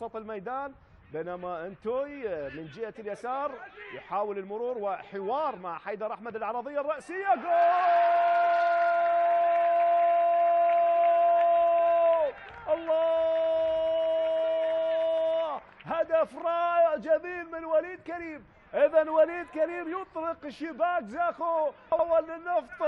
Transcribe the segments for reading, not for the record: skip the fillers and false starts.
وسط الميدان، بينما انتوي من جهة اليسار يحاول المرور وحوار مع حيدر أحمد. العرضية الرأسية، جول! الله! هدف رائع جميل من وليد كريم. إذا وليد كريم يطلق شباك زاخو أول للنفط.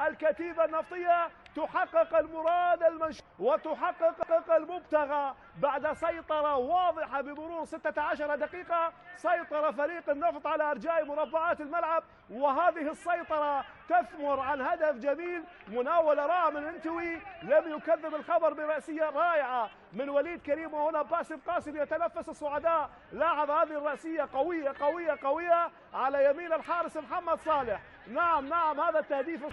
الكتيبة النفطية تحقق المراد وتحقق المبتغى بعد سيطرة واضحة بمرور 16 دقيقة. سيطر فريق النفط على أرجاء مربعات الملعب، وهذه السيطرة تثمر عن هدف جميل. مناولة رائعة من انتوي، لم يكذب الخبر برأسية رائعة من وليد كريم. وهنا باسم قاسم يتنفس الصعداء. لاحظ هذه الرأسية قوية قوية قوية على يمين الحارس محمد صالح. نعم هذا التهديف.